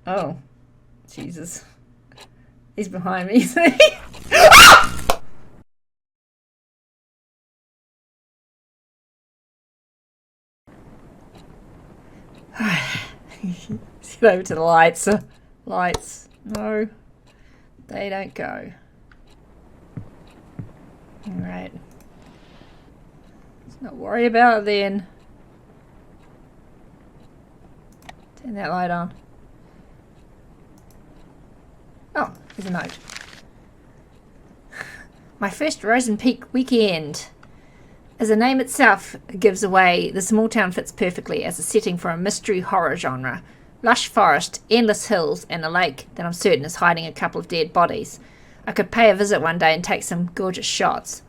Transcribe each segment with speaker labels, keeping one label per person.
Speaker 1: Oh, Jesus. He's behind me, isn't he? Let's get over to the lights. Lights. No, they don't go. Alright. Let's not worry about it then. Turn that light on. Oh, there's a note. My first Rosen Peek weekend. As the name itself gives away, the small town fits perfectly as a setting for a mystery horror genre. Lush forest, endless hills, and a lake that I'm certain is hiding a couple of dead bodies. I could pay a visit one day and take some gorgeous shots.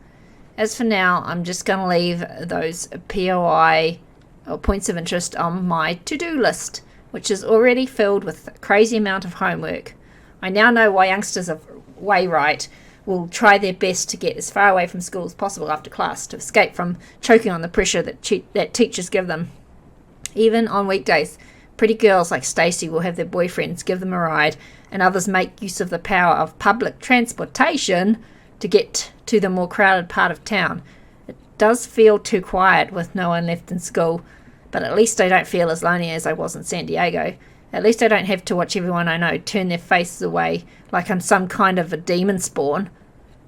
Speaker 1: As for now, I'm just going to leave those POI, or points of interest, on my to-do list, which is already filled with a crazy amount of homework. I now know why youngsters of Wayrite will try their best to get as far away from school as possible after class to escape from choking on the pressure that teachers give them. Even on weekdays, pretty girls like Stacey will have their boyfriends give them a ride, and others make use of the power of public transportation to get to the more crowded part of town. It does feel too quiet with no one left in school, but at least I don't feel as lonely as I was in San Diego. At least I don't have to watch everyone I know turn their faces away like I'm some kind of a demon spawn.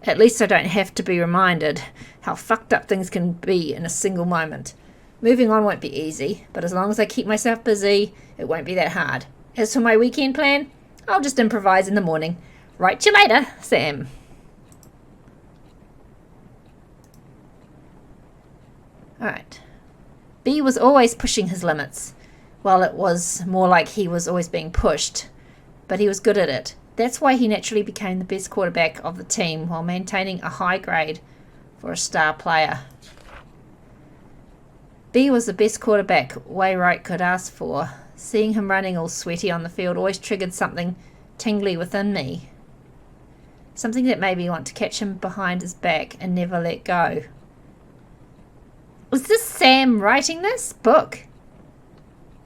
Speaker 1: At least I don't have to be reminded how fucked up things can be in a single moment. Moving on won't be easy, but as long as I keep myself busy, it won't be that hard. As for my weekend plan, I'll just improvise in the morning. Write you later, Sam. Alright. B was always pushing his limits. Well, it was more like he was always being pushed, but he was good at it. That's why he naturally became the best quarterback of the team while maintaining a high grade for a star player. B was the best quarterback Wayrite could ask for. Seeing him running all sweaty on the field always triggered something tingly within me. Something that made me want to catch him behind his back and never let go. Was this Sam writing this book?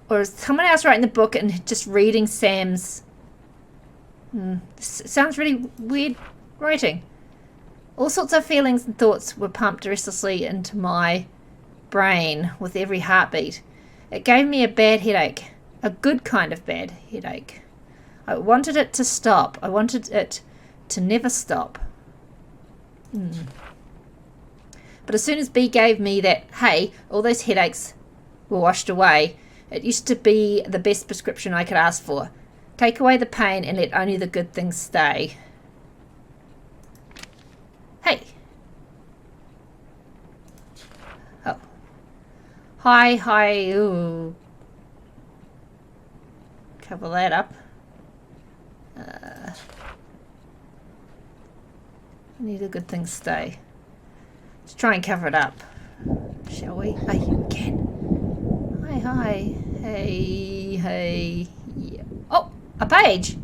Speaker 1: Or is someone else writing the book and just reading Sam's... sounds really weird writing. All sorts of feelings and thoughts were pumped restlessly into my brain with every heartbeat. It gave me a bad headache. A good kind of bad headache. I wanted it to stop. I wanted it to never stop. But as soon as B gave me that, hey, all those headaches were washed away, it used to be the best prescription I could ask for. Take away the pain and let only the good things stay. Hey. Oh. Hi. Ooh. Cover that up. Only the good things stay. Let's try and cover it up. Shall we? Hey, we can. Hi. Hey. Yeah. Oh, a page.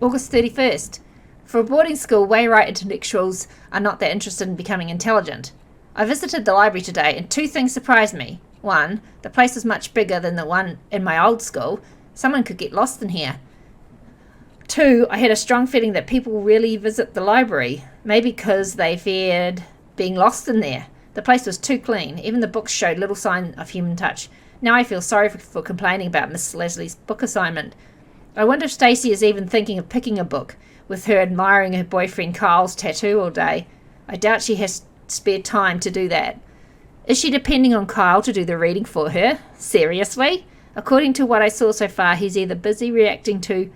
Speaker 1: August 31st. For a boarding school, Wayrite intellectuals are not that interested in becoming intelligent. I visited the library today and two things surprised me. One, the place was much bigger than the one in my old school. Someone could get lost in here. Two, I had a strong feeling that people really visit the library. Maybe because they feared being lost in there. The place was too clean. Even the books showed little sign of human touch. Now I feel sorry for complaining about Miss Leslie's book assignment. I wonder if Stacey is even thinking of picking a book, with her admiring her boyfriend Kyle's tattoo all day. I doubt she has spare time to do that. Is she depending on Kyle to do the reading for her? Seriously? According to what I saw so far, he's either busy reacting to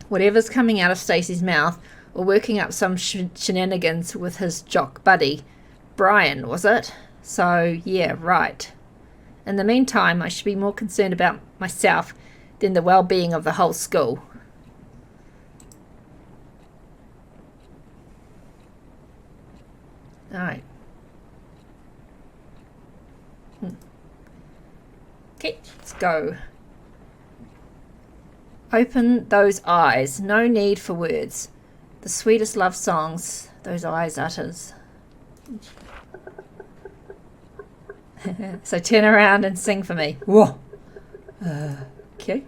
Speaker 1: whatever's coming out of Stacey's mouth or working up some shenanigans with his jock buddy. Brian, was it? So, yeah, right. In the meantime, I should be more concerned about myself than the well-being of the whole school. Alright. Okay, let's go. Open those eyes. No need for words. The sweetest love songs those eyes utters. So turn around and sing for me. Whoa. Okay.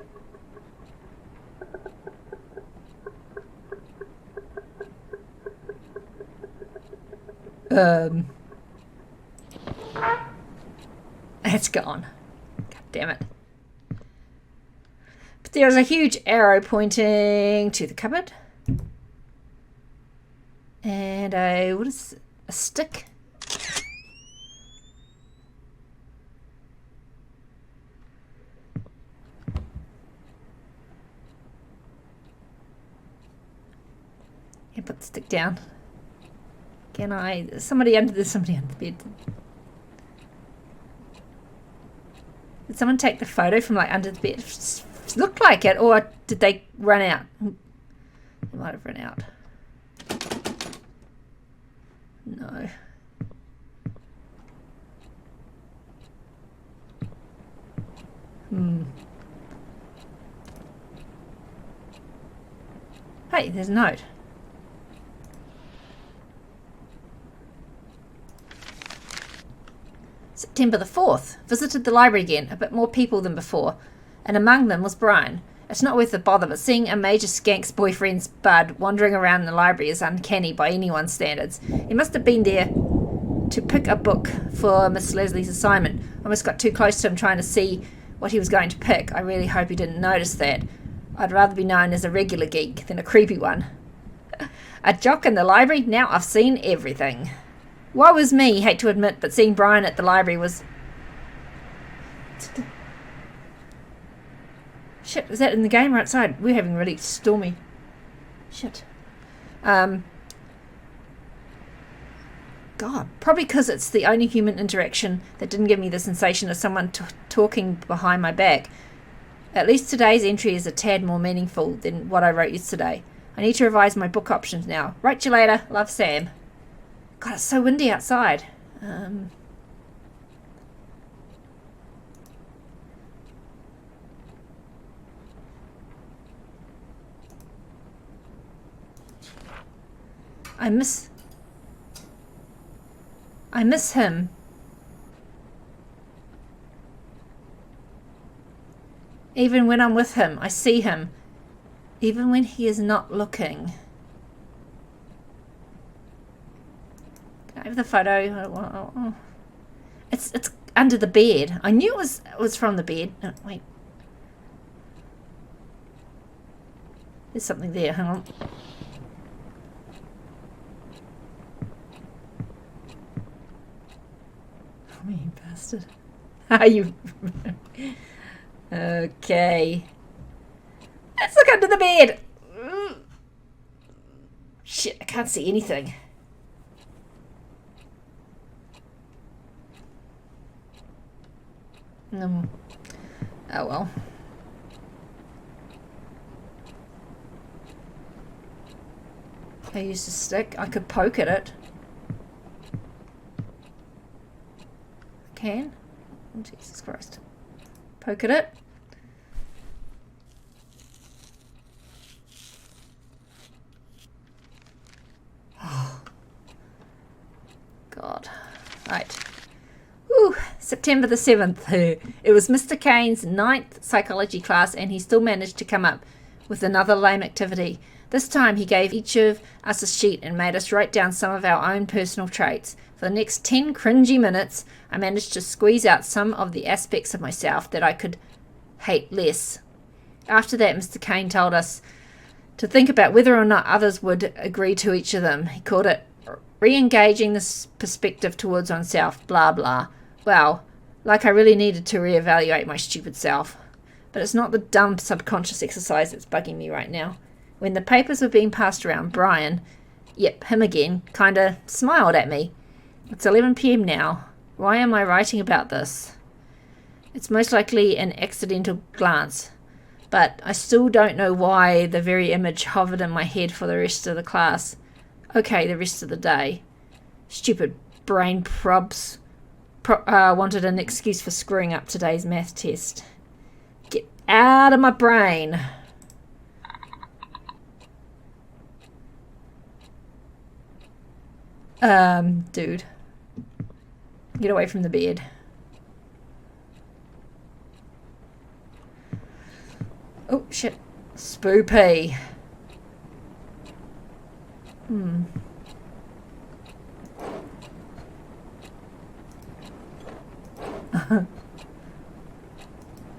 Speaker 1: It's gone. God damn it. But there's a huge arrow pointing to the cupboard. And what is a stick? Yeah, put the stick down. Can I? Somebody under the bed. Did someone take the photo from like under the bed? It looked like it, or did they run out? They might have run out. No. Hey, there's a note. September the 4th. Visited the library again, a bit more people than before, and among them was Brian. It's not worth the bother, but seeing a major skank's boyfriend's bud wandering around the library is uncanny by anyone's standards. He must have been there to pick a book for Miss Leslie's assignment. I almost got too close to him trying to see what he was going to pick. I really hope he didn't notice that. I'd rather be known as a regular geek than a creepy one. A jock in the library? Now I've seen everything. Woe was me, hate to admit, but seeing Brian at the library was... Shit, is that in the game or outside? We're having really stormy... Shit. God, probably because it's the only human interaction that didn't give me the sensation of someone talking behind my back. At least today's entry is a tad more meaningful than what I wrote yesterday. I need to revise my book options now. Write you later. Love, Sam. God, it's so windy outside. I miss him. Even when I'm with him, I see him. Even when he is not looking. Can I have the photo? It's under the bed. I knew it was from the bed. Oh, wait. There's something there. Hang on. Oh, you bastard. Are you... Okay. Let's look under the bed. Shit, I can't see anything. Oh well. I used a stick. I could poke at it. I can. Oh, Jesus Christ. Poke at it. Oh. God. Right. Whew. September the 7th. It was Mr. Kane's 9th psychology class and he still managed to come up with another lame activity. This time he gave each of us a sheet and made us write down some of our own personal traits. For the next 10 cringy minutes, I managed to squeeze out some of the aspects of myself that I could hate less. After that, Mr. Kane told us to think about whether or not others would agree to each of them. He called it re-engaging this perspective towards oneself, blah blah. Well, like I really needed to reevaluate my stupid self. But it's not the dumb subconscious exercise that's bugging me right now. When the papers were being passed around, Brian, yep, him again, kinda smiled at me. It's 11 p.m. now. Why am I writing about this? It's most likely an accidental glance, but I still don't know why the very image hovered in my head for the rest of the class. Okay, the rest of the day. Stupid brain probs wanted an excuse for screwing up today's math test. Get out of my brain. Dude. Get away from the bed. Oh, shit. Spoopy.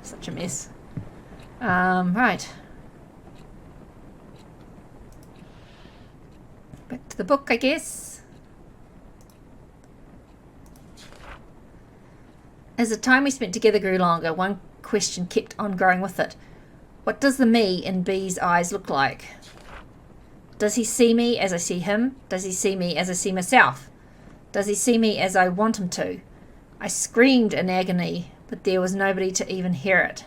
Speaker 1: Such a mess. Right. Back to the book, I guess. As the time we spent together grew longer, one question kept on growing with it. What does the me in B's eyes look like? Does he see me as I see him? Does he see me as I see myself? Does he see me as I want him to? I screamed in agony, but there was nobody to even hear it.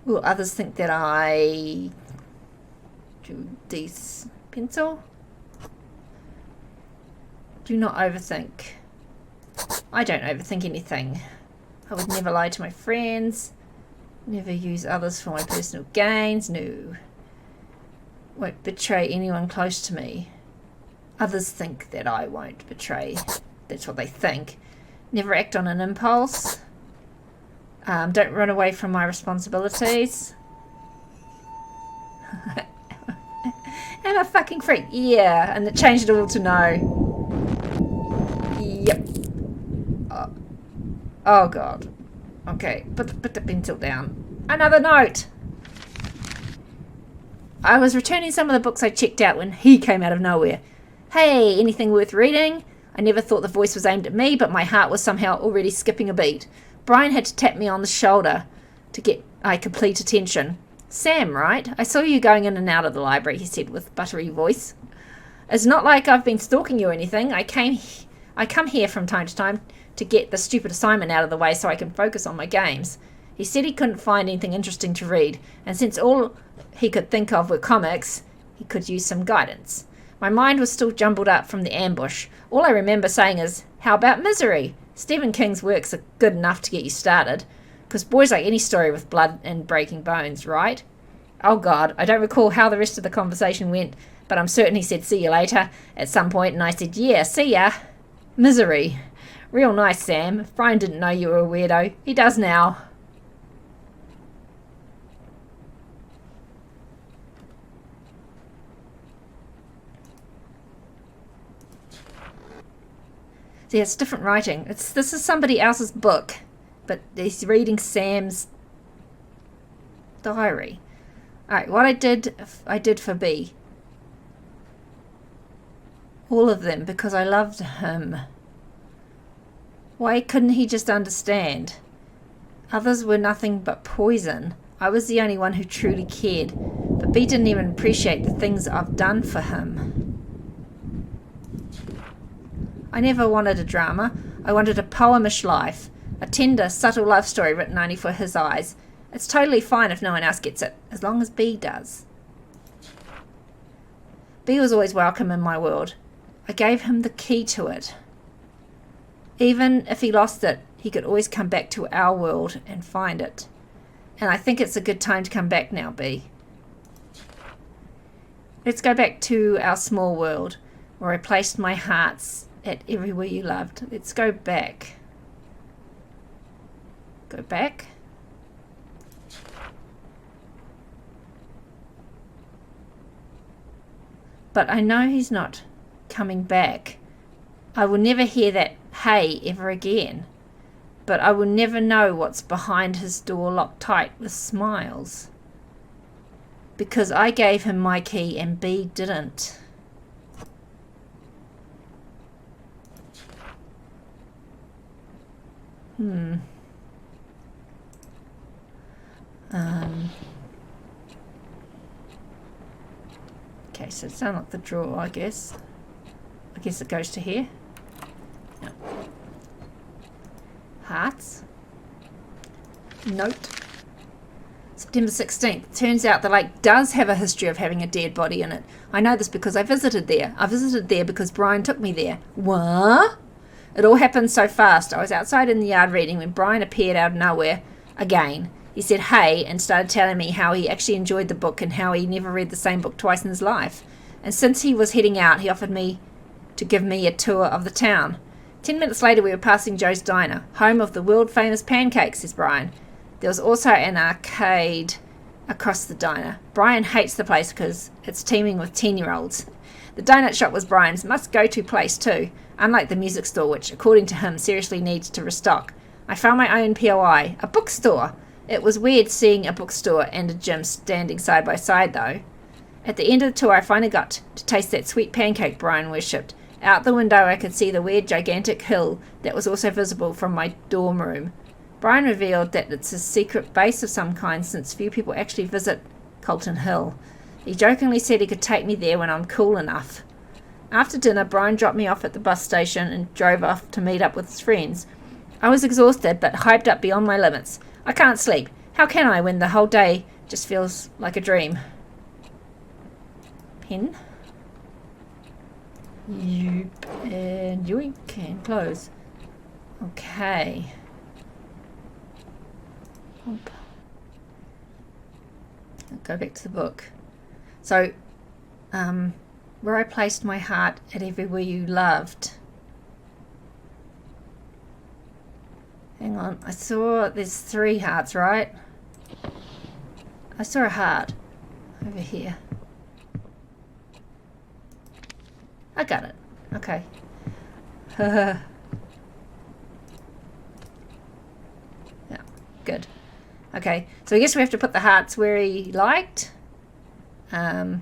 Speaker 1: Will others think that I do this pencil? Do not overthink. I don't overthink anything. I would never lie to my friends. Never use others for my personal gains. No. Won't betray anyone close to me. Others think that I won't betray. That's what they think. Never act on an impulse. Don't run away from my responsibilities. Am I fucking freak? Yeah, and it changed it all to no. Yep. Oh god. Okay, put the pencil down. Another note. I was returning some of the books I checked out when he came out of nowhere. Hey, anything worth reading? I never thought the voice was aimed at me, but my heart was somehow already skipping a beat. Brian had to tap me on the shoulder to get my complete attention. Sam, right? I saw you going in and out of the library, he said with buttery voice. It's not like I've been stalking you or anything. I come here from time to time to get the stupid assignment out of the way so I can focus on my games. He said he couldn't find anything interesting to read, and since all he could think of were comics, he could use some guidance. My mind was still jumbled up from the ambush. All I remember saying is, how about Misery? Stephen King's works are good enough to get you started, because boys like any story with blood and breaking bones, right? Oh god, I don't recall how the rest of the conversation went, but I'm certain he said see you later at some point, and I said yeah, see ya. Misery. Real nice, Sam. If Brian didn't know you were a weirdo, he does now. See, it's different writing. This is somebody else's book, but he's reading Sam's diary. Alright, what I did for B. All of them, because I loved him. Why couldn't he just understand? Others were nothing but poison. I was the only one who truly cared, but B didn't even appreciate the things I've done for him. I never wanted a drama. I wanted a poemish life, a tender, subtle love story written only for his eyes. It's totally fine if no one else gets it, as long as B does. B was always welcome in my world. I gave him the key to it. Even if he lost it, he could always come back to our world and find it. And I think it's a good time to come back now, B. Let's go back to our small world, where I placed my hearts at everywhere you loved. Let's go back. Go back. But I know he's not coming back. I will never hear that hey ever again. But I will never know what's behind his door locked tight with smiles. Because I gave him my key and B didn't. Okay, so it's unlocked the drawer, I guess. I guess it goes to here. No. Hearts. Note. September 16th. Turns out the lake does have a history of having a dead body in it. I know this because I visited there. I visited there because Brian took me there. What? It all happened so fast. I was outside in the yard reading when Brian appeared out of nowhere again. He said hey and started telling me how he actually enjoyed the book and how he never read the same book twice in his life. And since he was heading out, he offered me to give me a tour of the town. 10 minutes later, we were passing Joe's Diner, home of the world-famous pancakes, says Brian. There was also an arcade across the diner. Brian hates the place because it's teeming with 10-year-olds. The donut shop was Brian's must-go-to place too, unlike the music store, which, according to him, seriously needs to restock. I found my own POI, a bookstore. It was weird seeing a bookstore and a gym standing side by side, though. At the end of the tour, I finally got to taste that sweet pancake Brian worshipped. Out the window, I could see the weird, gigantic hill that was also visible from my dorm room. Brian revealed that it's a secret base of some kind, since few people actually visit Colton Hill. He jokingly said he could take me there when I'm cool enough. After dinner, Brian dropped me off at the bus station and drove off to meet up with his friends. I was exhausted, but hyped up beyond my limits. I can't sleep. How can I when the whole day just feels like a dream? Pen. Yep, and yoink, and close. Okay. Oop. I'll go back to the book. So, where I placed my heart at everywhere you loved. Hang on, I saw there's 3 hearts, right? I saw a heart over here. I got it. Okay. Yeah, good. Okay, so I guess we have to put the hearts where he liked. No,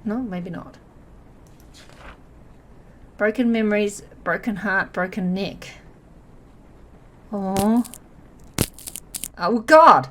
Speaker 1: maybe not. Broken memories, broken heart, broken neck. Oh. Oh, God!